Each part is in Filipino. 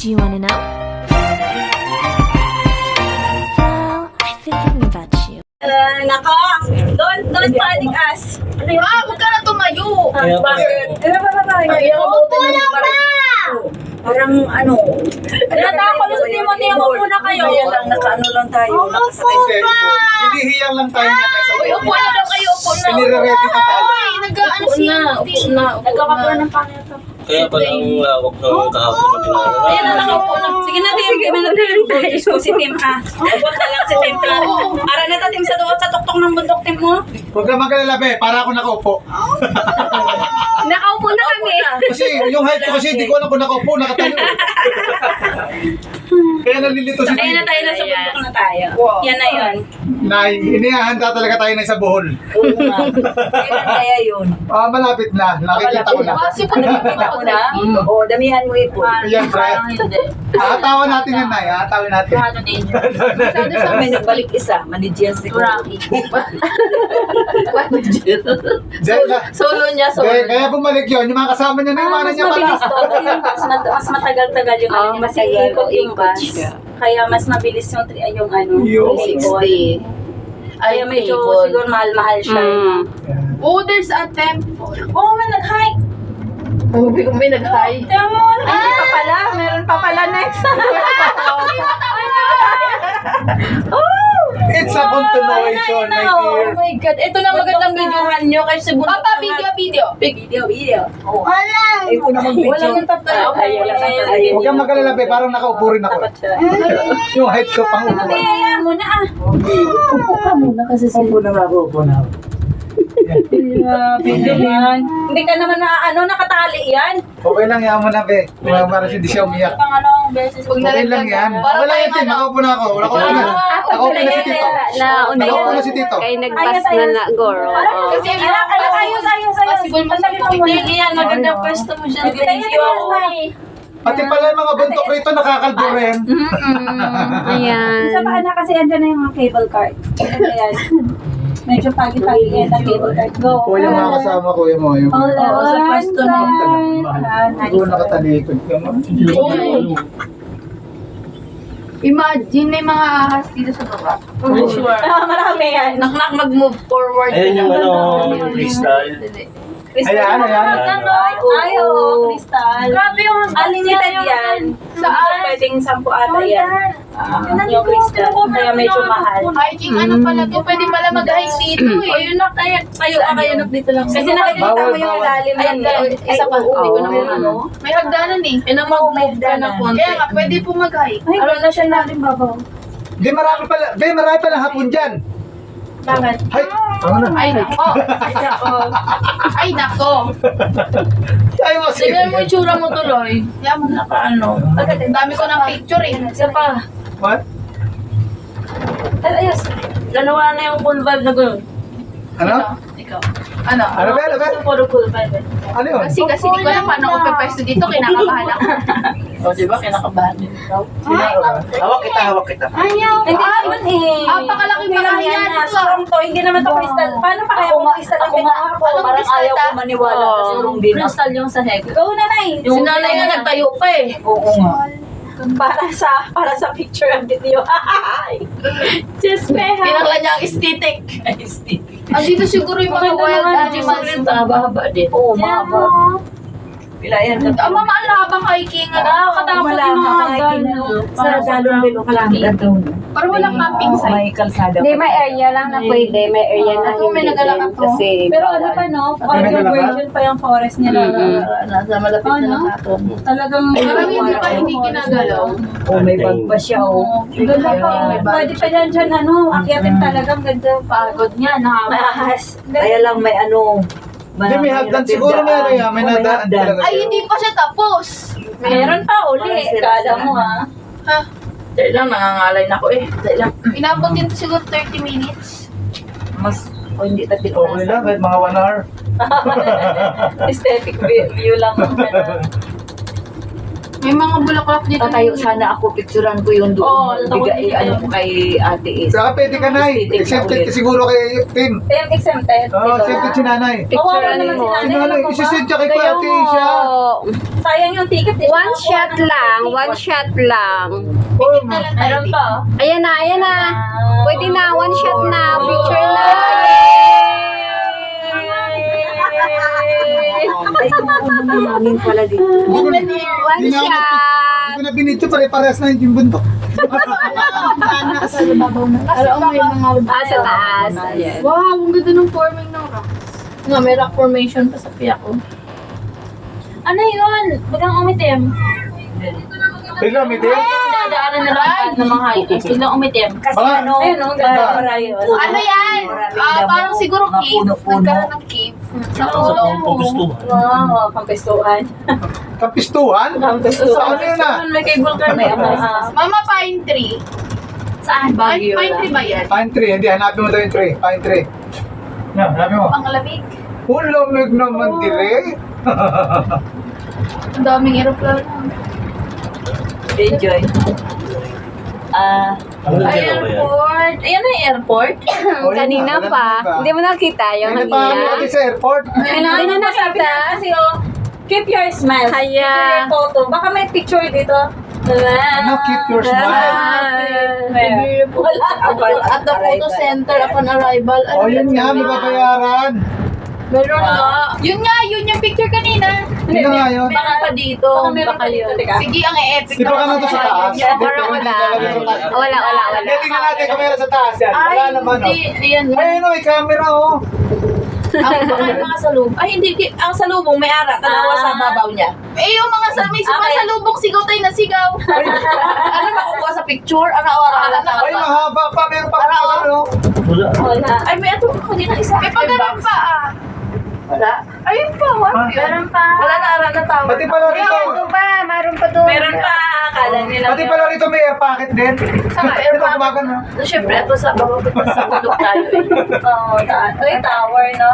Do you wanna know? Well, I've been thinking about you. Nako, don't panic us. Huwag ka na tumayo. Bakit? Upo lang ba? Parang ano. Natako na sa Timothy, upo na kayo. Kaya lang, nakaano lang tayo. Nakasakay sa cellphone. Hinihiyang lang tayo niya sa Uy, upo na daw kayo, upo na. Pinire-ready na tayo. Uy, nag-ano si Timothy. Nagkakapulan ng pangit. Kaya palang lawak ng kahapon na pinagawa. Ayan na, nakaupo na. Sige na, Tim. Kaya nag-learn tayo. Si Tim, ha? Huwag na lang si Tim. Para na Tim sa doon sa tuktok ng bundok, Tim mo. Huwag ka magalala, be. Para ako nakaupo. Nakaupo na kami. Kasi yung height ko kasi hindi ko alam kung nakaupo, nakatayo. Kaya nalilito si Ayun na tayo, nasa bundok na tayo. Yan na yun. Inihahanda talaga tayo na sa buhol. Kailan kaya yun? Malapit na. Nakikita ko na. Kasi po nakikita ko na. Oo, damihan mo ipon. Ayan, Brad. Ahatawan natin yan, Nay. Ahatawin natin. Masyado siya May nagbalik isa, managerial security. Solo niya, Kaya bumalik yun. Yung mga kasama niya na yung Mas niya pala. mabilis to. Mas matagal-tagal yung ano, mas ikot yung bus. Kaya mas mabilis yung ano, Yung ikot. Kaya medyo siguro mahal-mahal siya. Oh, there's a temple. Oh, may nag-hike. May nag-high. Tama, meron pa pala. Meron pa pala next. It's a continuation, my Oh dear. my God. Ito na magandang videohan nyo kasi bundok. Papa, video. Video. Wala. Ay, po naman video. Walang tatalo. Huwag kang magalala, be. Parang nakaupo rin ako. Yung height ko pang upo. Kaya mo na ah. Upo ka muna kasi Upo na ako, upo na ako. Grabe naman. Hindi ka naman nakatali yan. Okay lang yan mo na, be. Para hindi siya umiyak. pangalawang beses. Okay lang yan. Wala yan, Tim. Nakaupo na ako. Nakaupo na. Nakaupo na si Tito. Nakaupo na si Tito. Kay nagbas na na, Goro. Kasi Ayos. possible mo sa Hindi yan, magandang pwesto mo dyan. Thank you ako. Pati pala yung mga buntok rito nakakalbo rin. Ayan. Sa paa na kasi andyan na yung mga cable card. Ayan. Medyo pagi-pagi yan ang cable card. Go. O yung mga kasama ko, yung mga yung mga. Oo, sa pwesto na. Siguro nakatalikod ka mo. Imagine, may mga ahas dito sa baba. Sure. Marami yan. Knock-knock, mag-move forward. Ayun yung crystal. Ayan. Ay, oo, crystal. Grabe yung Unlimited yan. Saan? Pwedeng 10 ata yan. Yung crystal. Kaya medyo mahal. Hiking, ano pala to? Pwede pala mag-hike dito eh. Ayun na, tayo dito lang. Kasi nakikita mo yung ilalim Ayan, isa pa. Hindi ko naman ano. May hagdanan eh. May mag-move ka na konti. Kaya nga, pwede po mag-hike. Ano na siya natin babaw? Di marami pala hapon dyan. Bakit? Hay, ano na? Ay, nako. Ay, nako. Ay, mo si. Tignan mo yung tsura mo tuloy. Yan mo na paano. Ang dami ko ng picture eh. Isa pa. What? Ayos. Dalawa na yung full vibe na gano'n. Ano? Ikaw. Ano? Ano ba? Puro full vibe. Ano yun? Kasi di ko alam paano ako pepesto dito. Kinakabahan ako. O, di ba? Kinakabahan din ikaw. Hawak kita. Ayaw. Hindi naman eh. Pakalaki Hindi yan. na strong to. Hindi naman to crystal. Paano pa kaya kung crystal ang pinaka? Parang ayaw ko maniwala. Crystal yung sa head. Ikaw na na eh. Yung nanay na nagtayo pa eh. Oo nga. Para sa picture ang video. Just me ha. Pinakla niya ang aesthetic. Andito siguro yung mga wild animals. Haba-haba din. Oo, mahaba. Pila yan. Mama, ano habang hiking? Nakakatakot yung mga gano'n. Sa dalong bilo ka lang. Parang walang camping site. May kalsada. Hindi, may area lang na pwede. May area na Ako, may hindi nagalakan din. to. Kasi Pero ano pa no? Audio version pa yung forest nila. Nasa malapit Ano? na natin. Talagang Parang hindi pa hindi ginagalaw. Oh, may bag pa siya oh. Ganda pa. Pwede pa dyan ano. Akyatin talagang ganda. Pagod niya, Mahas. Kaya lang may ano. Hindi, may hagdan. Siguro meron yan. May nadaan talaga. Ay, hindi pa siya tapos. Meron pa uli. Kala mo ah. Ha? Dahil lang, nangangalay na ako eh. Dahil lang. Inabot dito siguro 30 minutes. Mas, o hindi pa din Okay lang, kahit mga 1 hour. Aesthetic view lang ang ano. May mga bulaklak dito. Tatayo sana ako, picturean ko yung Oo, doon. tatawa Bigay, din ano yan. kay Ate Is. Saka pwede ka na eh. Accepted ka siguro kay Tim. Tim exempted. Oo, accepted si nanay. Picturean naman mo. si Si nanay, isisend siya kay Kuya Ate siya. Sayang yung ticket. One shot lang, one shot lang. Oh, Meron pa. Ayan na, ayan na. Pwede na, one shot na. Picture na. Ay, namin pala dito. One Hindi na shot. Hindi ko na binidyo, pare-parehas na yung bundok. Sa babaw na. Alam mo yung mga Ah, sa taas. Ayan. Wow, ang ganda ng forming ng rock. Nga, may rock formation pa sa piyak ko. Ano yun? Bagang umitim. Bigla, may din. Dadaanan na lang ng mga hikers. Biglang umitim. Kasi Baka- ano, ayun o, gano'n yun. Ano yan? Parang siguro cave. Nagkaroon ng cave. Sa ulo. Wow, kampestuhan. Kapistuhan? Saan yun na? May cable car na yun. Mama, pine tree. Saan? Pine tree ba yan? Pine tree, hindi. Hanapin mo daw yung tree. Pine tree. Yan, hanapin mo. Ang lamig. Lamig naman dire. Ang daming aeroplano. Enjoy. Ano Ay, airport. Ayan na yung airport. Kanina pa. Hindi mo nakita yung Hindi pa kami kanina. sa airport. Hindi na nasabi na kasi keep your smile. Kaya- Keep your photo. Baka may picture dito. Ano, keep your smile. At the photo center upon arrival. O, yun nga, may babayaran. Meron nga. Yun nga, yun yung picture kanina. Yun nga yun. Baka pa dito. Baka meron pa dito. Teka. Sige, ang epic. Di ba ka nandun sa taas? Hindi, Parang pero hindi wala. talaga sa taas. Wala. Hindi, tingnan natin kung meron sa taas yan. Wala naman, o. Ayan. Ayun, o, may camera, o. Ang mga salubong. Ay, hindi. Ang salubong may ara. Tanawa sa babaw niya. Eh, yung mga may sumasalubong, sigaw tayo na sigaw. Ano makukuha sa picture? Ara-ara lang Ay, mahaba pa. Meron pa ano. Wala. Ay, may ato ko din ang isa. May pagkaroon pa Wala. Ayun pa, wala. Meron pa. Wala na ara na tao. Pati pala rito. Mayroon pa doon. Meron pa. Akala nila. Pati pala rito may air pocket din. Saka air Ito, pocket. kumagan, no? Siyempre, ito sa baba sa bulok tayo eh. Oo, Uy, tower, no?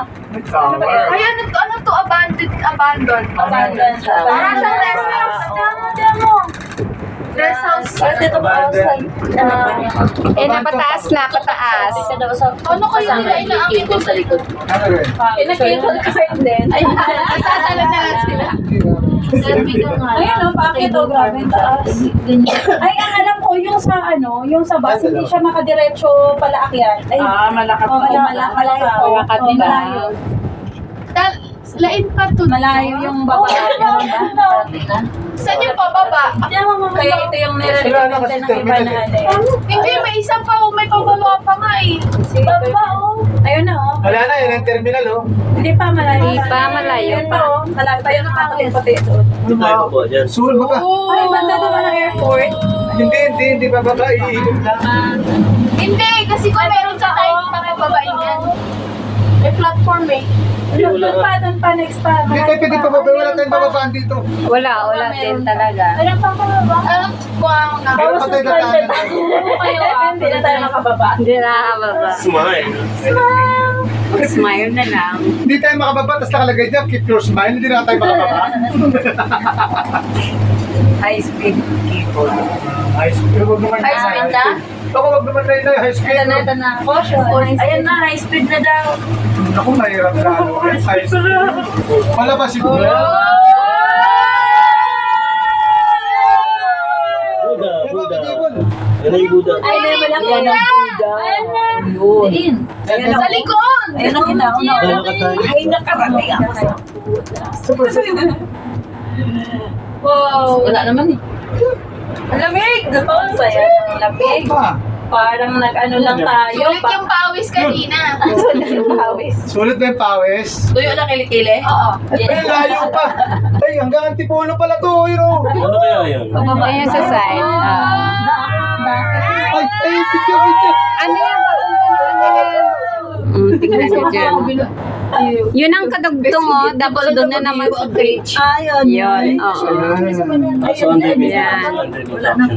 Ay, ano to? Abandon. Abandon siya. Parang siyang rest house. Damo. Rest house. Parang dito pa ako sa... Eh, napataas na, pataas. Ano kayo nila inaakit ko sa likod? Ano rin? Pinag-cable card din. Ay, nasatala na lang sila. Selfie ka nga. Ayun, no? Bakit to? Grabe yung taas. Ay, ang alam ko, yung sa yung sa bus, hindi siya makadiretso pala akyat. Ay, Malakat oh, malayo. Malakat Oh, pa. malayo. Lain pa to. Malayo yung baba. Saan yung pababa? Kaya ito yung Sila na kasi nire-recommend ng iba na ano eh. Hindi, may isa pa. May pababa pa nga eh. Baba, oh. Ayun na, oh. Wala na, yun ang terminal, oh. Hindi pa, malayo. Hindi pa, malayo Ayun pa. oh. Malayo pa yung nakataling pati ito. Sul ba ka? Ay, banda naman ang airport. Hindi pa baba, iikot lang. Hindi, kasi kung meron sa tayo, papababain yan. May platform eh. Doon pa, next pa. Hindi tayo pwede pababa, wala tayong bababaan dito. Wala din talaga. Meron pa ba? Alam ko ang Meron pa tayo datanan. Kayo, hindi na tayo makababa. Hindi nakakababa. Smile na lang. Hindi tayo makababa, tapos nakalagay dyan, keep your smile, hindi na tayo makababa. high speed cable. High speed, huwag naman. High speed na? Baka huwag naman tayo na, high speed. Ito na. Caution. Ayan na, high speed na daw. Naku, mahirap na. High speed. Wala ba siguro? Ano yung Buddha? Ay, may malaki. Ayun na. Ayun. Sa likod! Ayun na kita. Ay, nakarating ako sa Wow! Wala naman eh. Ang lamig! Ang saya. Ang lamig. Pa. Parang nag-ano lang tayo. Sulit yung pawis kanina. Pawis. Sulit ba yung pawis? Tuyo na kilikili? Oo. Ay, layo pa. Ay, hanggang Antipolo pala to, yun o. Ano kaya yun? Ayan sa side. Ay, picture. Ano yan? Tingnan niyo dyan. Yun ang kadugtong, oh. Tapos doon na naman sa bridge. Ayun. Yun, oo. So, under me. Yan.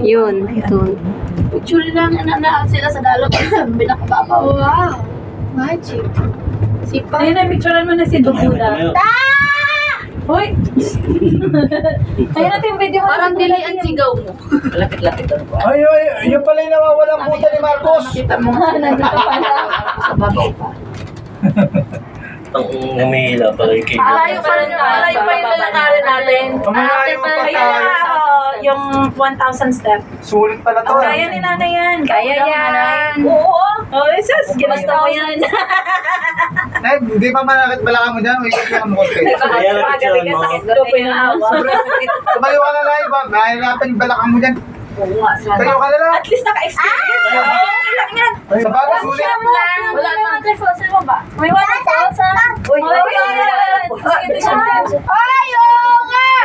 Yun, doon. Picture lang na sila sa dalo. Binakababaw. Wow! Magic. Sipa. Ayun na, picturean mo na si Duguda. Hoy! Kaya natin yung video. Parang dili ang sigaw mo. Lapit-lapit doon po. Ay, yun pala yung nawawalang puta ni Marcos. Nakita mo. Nandito pala. Sa babaw pa. Ang umihila pala yung kilo. Malayo pa rin yung lalakarin natin. Malayo pa Kaya tayo. na ako, yung 1,000 step. Sulit pala to. Kaya ni nanay yan. Kaya yan. Oo. Oh, Jesus. Ginusto mo yan. Ay, hindi pa malakit balaka mo dyan. Ikot ka mo konti. Kaya napicturean mo. Ito po yung awa. Tumayo ka na lang. Mahirapan yung balaka mo dyan. Oo nga, sana. Tayo ka na lang. At least naka-experience. Okay lang yan. Sa bagay, sulit. Wala na. May 1,000. Uy,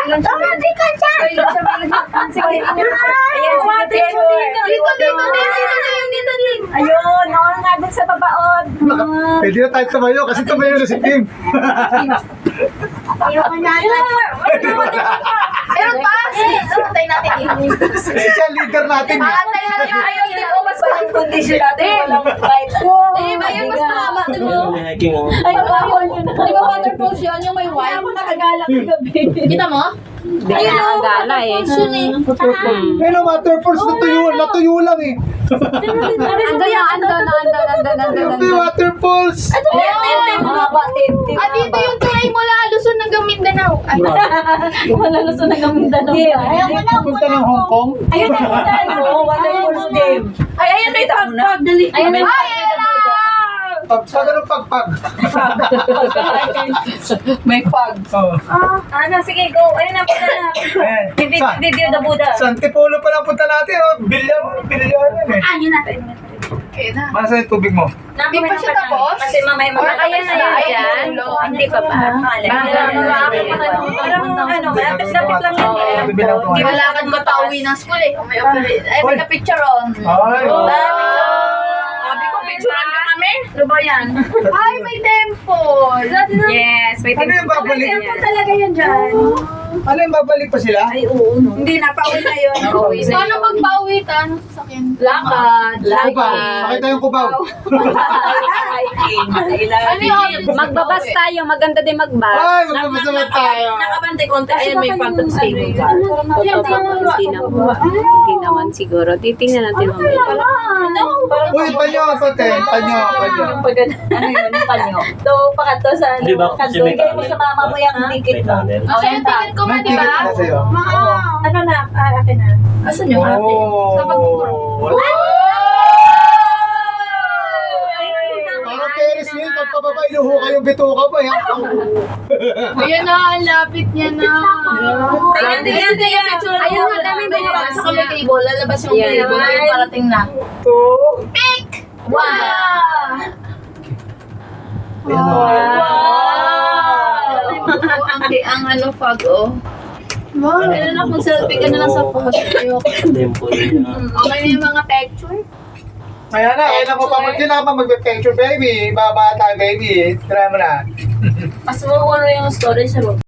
Tumati ka dyan! Ayun, noon nga dun sa babaod. Pwede na tayo tumayo kasi tumayo na si Kim. Meron pa! Patay natin yun. Kasi siya leader natin. Patay natin ayaw. Hindi ko mas Yung condition natin, walang right. Di ba yung mas mahaba? Di ba? Yung hiking oh. Ay, bawal yun. Di ba waterfalls yun? Yung may white? Ako nakagalak ng gabi. Kita mo? Hindi ka nakagala eh. Yun eh. Pero waterfalls, natuyo lang eh. Andun. May waterfalls. Mahaba, tintim. Dito yung tulay mula Luzon hanggang Mindanao. Ay, Wala na sa Nagamindano. Ayaw mo na. Punta ng Hong Kong. Ayun na yung Ano, waterfalls din. ay, ayun may pag-pag. Dali. Ayun na. Sa ganun pagpag. May pag. Oh. Ano, sige, go. Ayun na, punta na. Ayan. Video the Buddha. Sa Antipolo pa lang punta natin. Oh. Bilyan yan eh. Ayun na. Okay na. Masa yung tubig mo? Di pa siya tapos? Kasi mamaya Ayan na yan. Hindi pa pa. Parang ano, malapit-lapit lang yan. Oh, bibilang ko. Di wala kang matauwi ng school eh. Kung may operate. Ay, may ka-picture on. Ay, oh. Sabi ko, picturean ka kami. Ano ba yan? Ay, may temple. Yes, may Ano yung babalik? Temple talaga yan dyan. Ano yung babalik pa sila? Ay, oo. No. Hindi, napauwi na yun. Paano magpauwi? Ano sa akin? Lakad. Kubaw. Pakita yung kubaw. Hiking. Sa ilalim. Ano yun? Magbabas tayo. Maganda din magbas. Ay, magpapasalat tayo. Nakabante konti. Ayun, may phantom stable ka. Hindi naman siguro. Titingnan natin mamaya. Uy, panyo, pate. Panyo. Ano yun? Panyo. So, pakato sa Di ba kasi may Bigay mo sa mama mo yung May ticket mo. tunnel. Kasi yung ticket ko nga, May di ticket ba? na sa'yo. Ano na? Akin na. Asan yung ate? Oh. Sa pag-tour. Parang Ferris wheel, pagpababa, inuho kayong bituka pa. Yan. Ayan na, ang lapit niya na. Ayun, tingnan, tingnan. Ayun nga, dami ba yung sa may table? Lalabas yung table. Ayun, parating na. Ito. Wow! Ang ano, fog, oh. Wow, ano na, kung selfie ka na lang sa fog. Temple niya. Okay na yung mga texture. Ayan na, kailan mo pa mag-picture, baby. Babata, baby. Try mo na. Mas mawala yung storage sa loob.